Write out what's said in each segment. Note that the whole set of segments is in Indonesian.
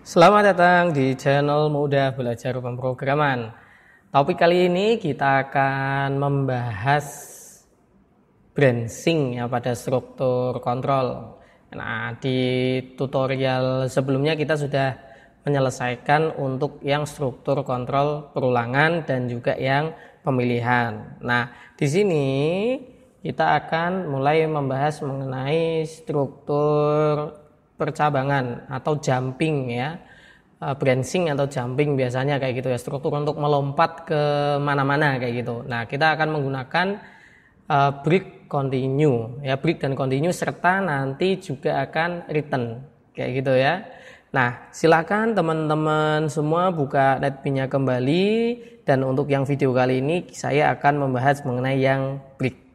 Selamat datang di channel Mudah Belajar Pemrograman. Topik kali ini kita akan membahas branching ya pada struktur kontrol. Nah, di tutorial sebelumnya kita sudah menyelesaikan untuk yang struktur kontrol perulangan dan juga yang pemilihan. Nah, di sini kita akan mulai membahas mengenai struktur percabangan atau jumping ya, branching atau jumping biasanya kayak gitu ya, struktur untuk melompat ke mana-mana kayak gitu. Nah, kita akan menggunakan break continue ya, break dan continue serta nanti juga akan return kayak gitu ya. Nah, silakan teman-teman semua buka netpin-nya kembali, dan untuk yang video kali ini saya akan membahas mengenai yang break.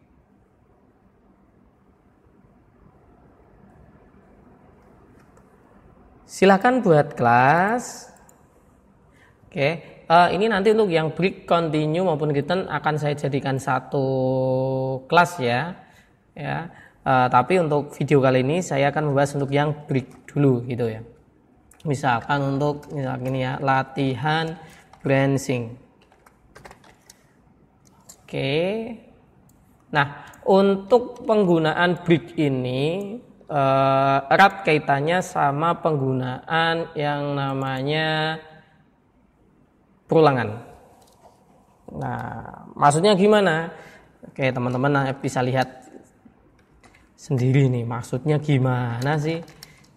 Silahkan buat kelas. Oke, ini nanti untuk yang break, continue maupun return akan saya jadikan satu kelas ya. Tapi untuk video kali ini saya akan membahas untuk yang break dulu gitu ya. Misalkan ini ya, latihan branching. Oke. Nah, untuk penggunaan break ini erat kaitannya sama penggunaan yang namanya perulangan. Nah, maksudnya gimana? Oke, teman-teman bisa lihat sendiri nih, maksudnya gimana sih?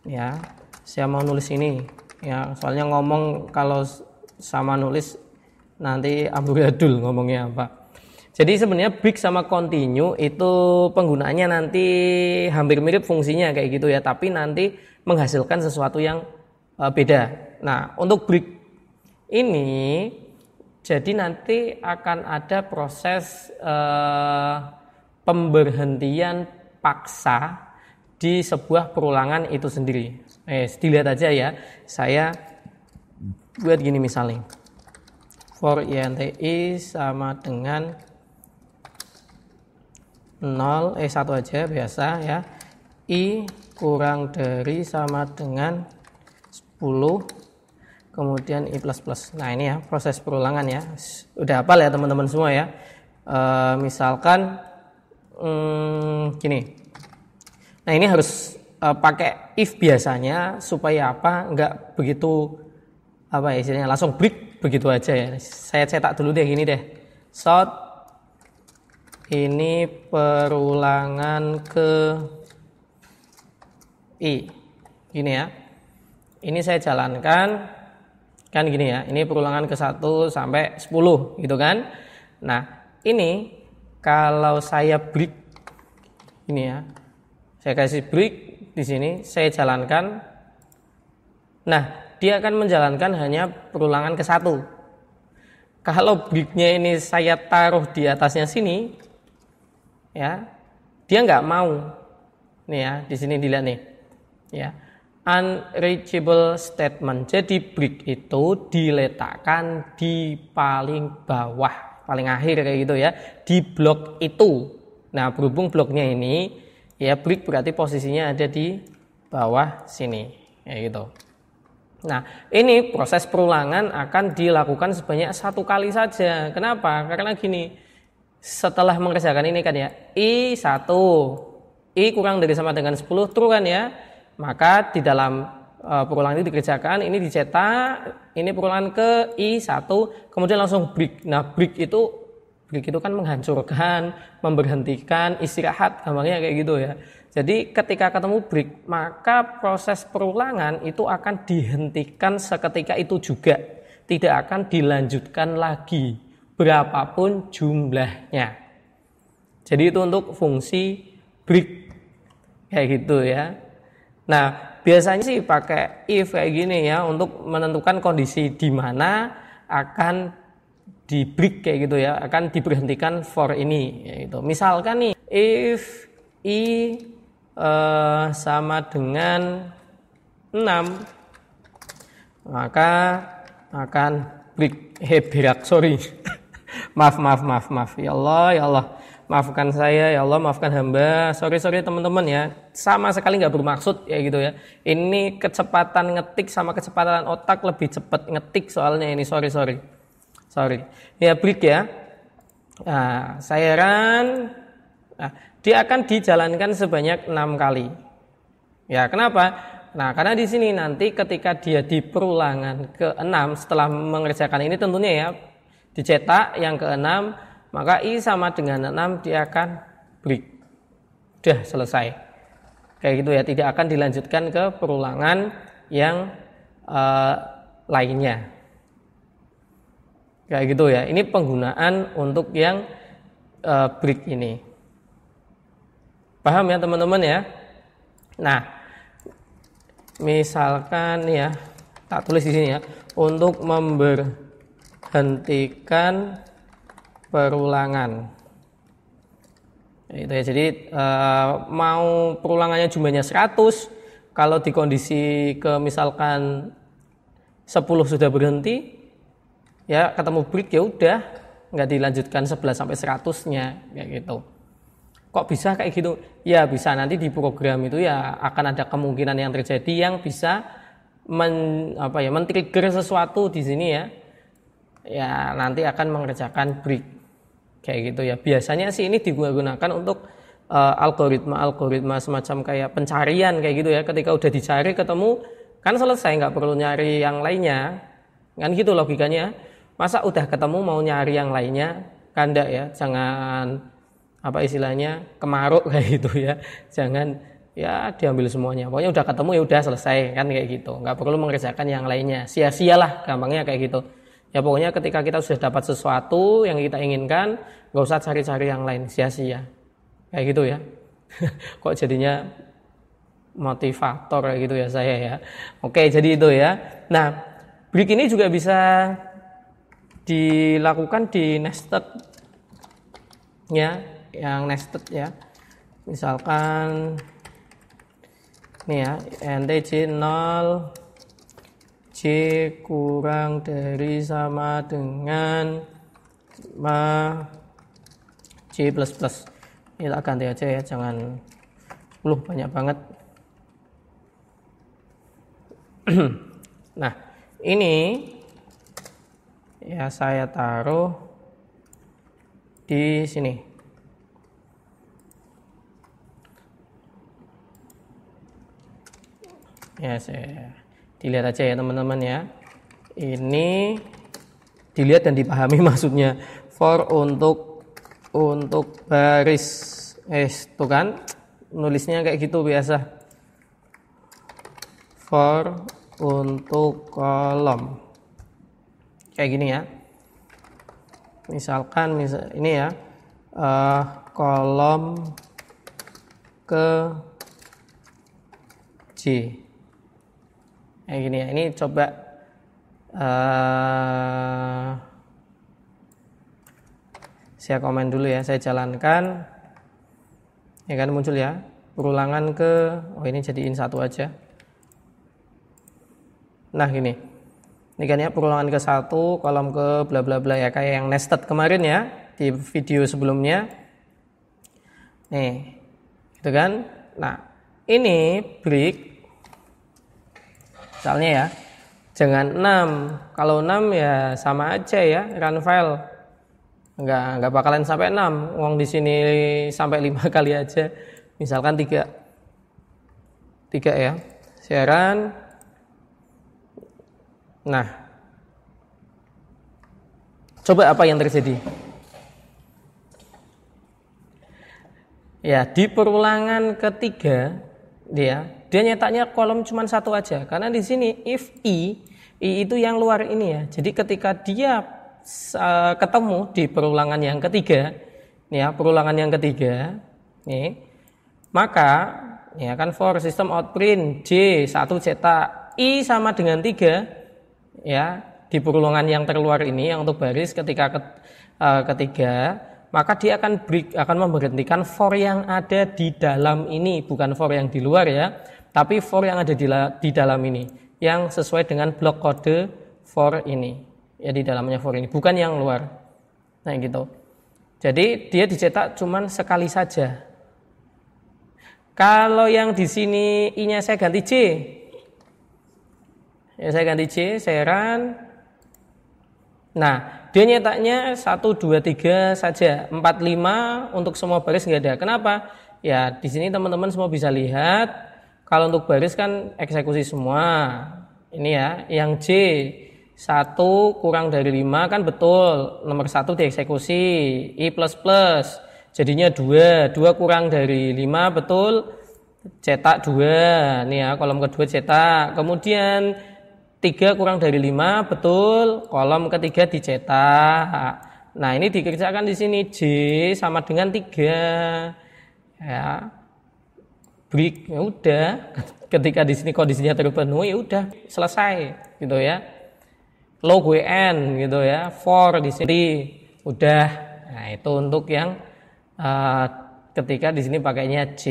Ya, saya mau nulis ini. Ya, soalnya ngomong kalau sama nulis nanti amburadul ngomongnya apa. Jadi sebenarnya break sama continue itu penggunaannya nanti hampir mirip fungsinya kayak gitu ya, tapi nanti menghasilkan sesuatu yang beda. Nah, untuk break ini jadi nanti akan ada proses pemberhentian paksa di sebuah perulangan itu sendiri. Dilihat aja ya, saya buat gini misalnya, for INTI sama dengan 1 aja biasa ya, I kurang dari sama dengan 10, kemudian I plus. Nah, ini ya proses perulangan ya, udah hafal ya teman-teman semua ya. Misalkan gini, nah ini harus pakai if biasanya supaya apa, enggak begitu apa ya istilahnya langsung break begitu aja ya. Saya cetak dulu deh gini deh, short ini perulangan ke I, gini ya. Ini saya jalankan kan gini ya. Ini perulangan ke 1 sampai 10 gitu kan. Nah, ini kalau saya break ini ya. Saya kasih break di sini, saya jalankan. Nah, dia akan menjalankan hanya perulangan ke 1. Kalau breaknya ini saya taruh di atasnya sini, ya, dia nggak mau. Nih ya, di sini dilihat nih, ya, unreachable statement. Jadi break itu diletakkan di paling bawah, paling akhir kayak gitu ya, di blok itu. Nah, berhubung bloknya ini, ya break berarti posisinya ada di bawah sini, kayak gitu. Nah, ini proses perulangan akan dilakukan sebanyak 1 kali saja. Kenapa? Karena gini. Setelah mengerjakan ini kan ya, I1, I kurang dari sama dengan 10, true kan ya, maka di dalam perulangan itu dikerjakan, ini dicetak, ini perulangan ke I1, kemudian langsung break. Nah, break itu kan menghancurkan, memberhentikan, istirahat, gampangnya kayak gitu ya. Jadi ketika ketemu break, maka proses perulangan itu akan dihentikan seketika itu juga, tidak akan dilanjutkan lagi berapapun jumlahnya. Jadi itu untuk fungsi break kayak gitu ya. Nah, biasanya sih pakai if kayak gini ya, untuk menentukan kondisi di mana akan di break kayak gitu ya, akan diberhentikan for ini gitu. Misalkan nih, if I sama dengan 6, maka akan break berak, sorry. Maaf. Ya Allah. maafkan saya ya Allah, maafkan hamba, sorry teman-teman ya, sama sekali nggak bermaksud ya gitu ya. Ini kecepatan ngetik sama kecepatan otak lebih cepat ngetik soalnya ini, sorry ya, break ya. Nah, saya dia akan dijalankan sebanyak 6 kali ya. Kenapa? Nah, karena di sini nanti ketika dia di perulangan ke-6 setelah mengerjakan ini tentunya ya dicetak yang ke-6, maka I sama dengan 6 dia akan break. Udah selesai. Kayak gitu ya, tidak akan dilanjutkan ke perulangan yang lainnya. Kayak gitu ya. Ini penggunaan untuk yang break ini. Paham ya teman-teman ya? Nah, misalkan ya, tak tulis di sini ya, untuk memberhentikan perulangan. Itu ya. Jadi mau perulangannya jumlahnya 100, kalau di kondisi misalkan 10 sudah berhenti, ya ketemu break ya udah nggak dilanjutkan 11 sampai 100-nya kayak gitu. Kok bisa kayak gitu? Ya bisa, nanti di program itu ya akan ada kemungkinan yang terjadi yang bisa men-trigger sesuatu di sini ya. Ya nanti akan mengerjakan break kayak gitu ya. Biasanya sih ini digunakan untuk algoritma semacam kayak pencarian kayak gitu ya. Ketika udah dicari ketemu kan selesai, nggak perlu nyari yang lainnya kan gitu logikanya. Masa udah ketemu mau nyari yang lainnya? Kan enggak ya, jangan kemaruk kayak gitu ya. Jangan ya diambil semuanya. Pokoknya udah ketemu ya udah selesai kan kayak gitu. Nggak perlu mengerjakan yang lainnya. Sia-sialah gampangnya kayak gitu. Ya pokoknya ketika kita sudah dapat sesuatu yang kita inginkan, nggak usah cari-cari yang lain, sia-sia. Kayak gitu ya. Kok jadinya motivator kayak gitu ya saya ya. Oke, jadi itu ya. Nah, break ini juga bisa dilakukan di nested ya, yang nested ya. Misalkan nih ya, NTJ 0 J kurang dari sama dengan J plus plus. Ini tak ganti aja ya, jangan 10 banyak banget. Nah, ini ya saya taruh di sini. Ya, saya dilihat aja ya teman-teman ya. Ini dilihat dan dipahami maksudnya. For untuk baris, tuh kan nulisnya kayak gitu biasa. For untuk kolom kayak gini ya. Misalkan ini ya, kolom ke J kayak gini ya. Ini coba saya komen dulu ya, saya jalankan ya kan, muncul ya perulangan ini jadiin satu aja. Nah gini, ini kan ya perulangan ke 1, kolom ke bla bla bla ya, kayak yang nested kemarin ya di video sebelumnya. Nih, gitu kan. Nah, ini break misalnya ya, jangan 6. Kalau 6 ya sama aja ya, run file. Enggak bakalan sampai 6. Wong di sini sampai 5 kali aja. Misalkan 3 ya. Saya run. Nah, coba apa yang terjadi? Ya, di perulangan ketiga dia nyetaknya kolom cuma 1 aja. Karena di sini if I itu yang luar ini ya. Jadi ketika dia ketemu di perulangan yang ketiga, nih ya, perulangan yang ketiga, nih, maka ya kan for system out print J 1 cetak I sama dengan 3 ya, di perulangan yang terluar ini yang untuk baris ketika ketiga, maka dia akan memberhentikan for yang ada di dalam ini, bukan for yang di luar ya, tapi for yang ada di dalam ini, yang sesuai dengan blok kode for ini. Ya di dalamnya for ini, bukan yang luar. Nah gitu. Jadi dia dicetak cuman sekali saja. Kalau yang di sini I-nya saya ganti J. Ya, saya ganti J, saya run. Nah, dia nyetaknya 1, 2, 3 saja. 4, 5 untuk semua baris nggak ada. Kenapa? Ya, di sini teman-teman semua bisa lihat. Kalau untuk baris kan eksekusi semua. Ini ya, yang J 1 kurang dari 5 kan betul. Nomor 1 dieksekusi. I++. Jadinya 2. 2 kurang dari 5 betul. Cetak 2. Nih ya, kolom kedua cetak. Kemudian 3 kurang dari 5 betul, kolom ketiga dicetak. Nah, ini dikerjakan di sini J sama dengan 3. Ya. Break, ya udah. Ketika di sini kondisinya terpenuhi, ya udah selesai gitu ya. Log WN gitu ya. For di sini udah. Nah, itu untuk yang ketika di sini pakainya J.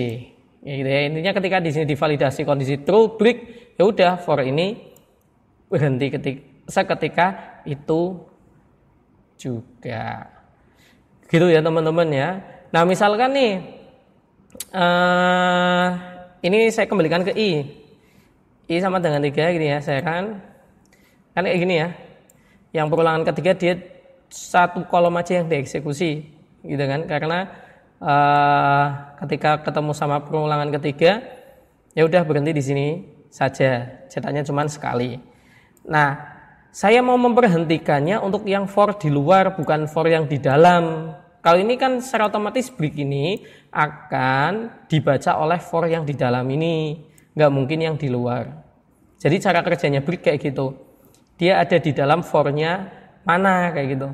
Ya, gitu ya. Intinya ketika di sini divalidasi kondisi true break, ya udah for ini berhenti seketika itu juga. Gitu ya teman-teman ya. Nah, misalkan nih ini saya kembalikan ke I. I sama dengan 3 gini ya, saya kan kayak gini ya. Yang perulangan ketiga dia 1 kolom aja yang dieksekusi gitu kan, karena ketika ketemu sama perulangan ketiga ya udah berhenti di sini saja, cetaknya cuma sekali. Nah, saya mau memberhentikannya untuk yang for di luar, bukan for yang di dalam. Kalau ini kan secara otomatis break ini akan dibaca oleh for yang di dalam ini, nggak mungkin yang di luar. Jadi cara kerjanya break kayak gitu. Dia ada di dalam for-nya mana kayak gitu.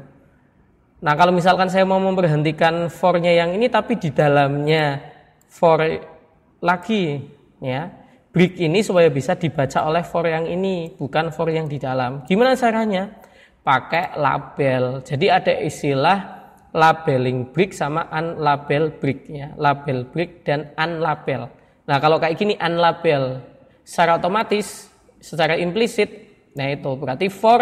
Nah, kalau misalkan saya mau memberhentikan for-nya yang ini tapi di dalamnya for lagi ya. Break ini supaya bisa dibaca oleh for yang ini, bukan for yang di dalam. Gimana caranya? Pakai label. Jadi ada istilah labeling break sama unlabel break ya. Label break dan unlabel. Nah, kalau kayak gini unlabel, secara otomatis, secara implisit, nah itu berarti for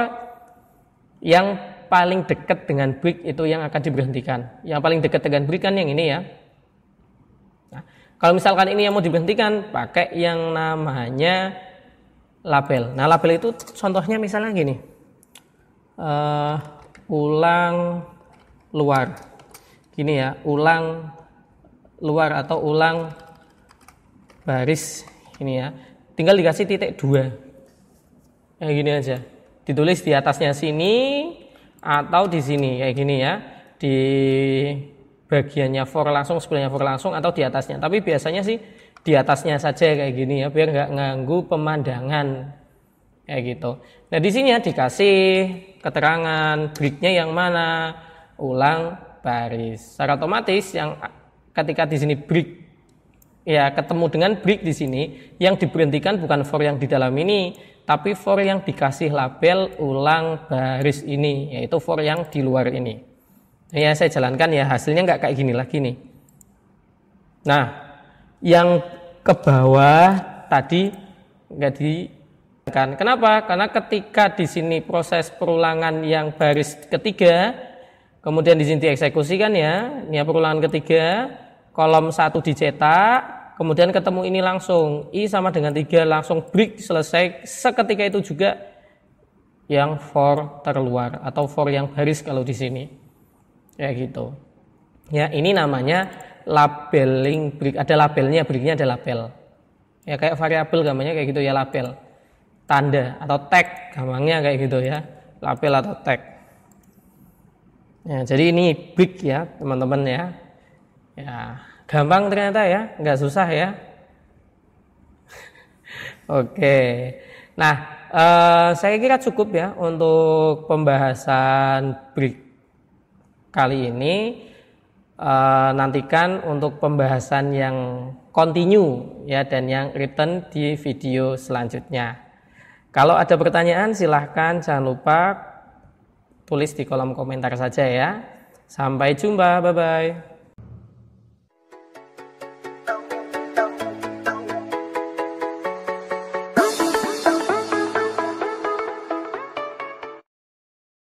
yang paling dekat dengan break itu yang akan diberhentikan. Yang paling dekat dengan break kan yang ini ya. Kalau misalkan ini yang mau diberhentikan, pakai yang namanya label. Nah, label itu contohnya misalnya gini. Ulang luar. Gini ya, ulang luar atau ulang baris. Ini ya. Tinggal dikasih titik 2. Kayak gini aja. Ditulis di atasnya sini atau di sini. Kayak gini ya. Di bagiannya for langsung, sebelahnya for langsung atau di atasnya. Tapi biasanya sih di atasnya saja kayak gini ya, biar nggak ganggu pemandangan kayak gitu. Nah, di sini ya dikasih keterangan breaknya yang mana, ulang baris. Secara otomatis yang ketika di sini break ya ketemu dengan break di sini, yang diberhentikan bukan for yang di dalam ini, tapi for yang dikasih label ulang baris ini, yaitu for yang di luar ini. Ya, saya jalankan ya, hasilnya nggak kayak gini lagi nih. Nah, yang ke bawah tadi nggak dijalankan. Kenapa? Karena ketika di sini proses perulangan yang baris ketiga, kemudian di sini dieksekusikan ya, ini perulangan ketiga, kolom 1 dicetak, kemudian ketemu ini langsung, I sama dengan 3 langsung break selesai, seketika itu juga yang for terluar atau for yang baris kalau di sini. Ya gitu. Ya, ini namanya labeling break. Ada labelnya, breaknya ada label. Ya kayak variabel gambarnya kayak gitu ya, label. Tanda atau tag gampangnya kayak gitu ya. Label atau tag. Ya, jadi ini break ya, teman-teman ya. Ya, gampang ternyata ya, nggak susah ya. Oke. Nah, saya kira cukup ya untuk pembahasan break kali ini. Nantikan untuk pembahasan yang continue ya dan yang return di video selanjutnya. Kalau ada pertanyaan silahkan jangan lupa tulis di kolom komentar saja ya. Sampai jumpa, bye bye.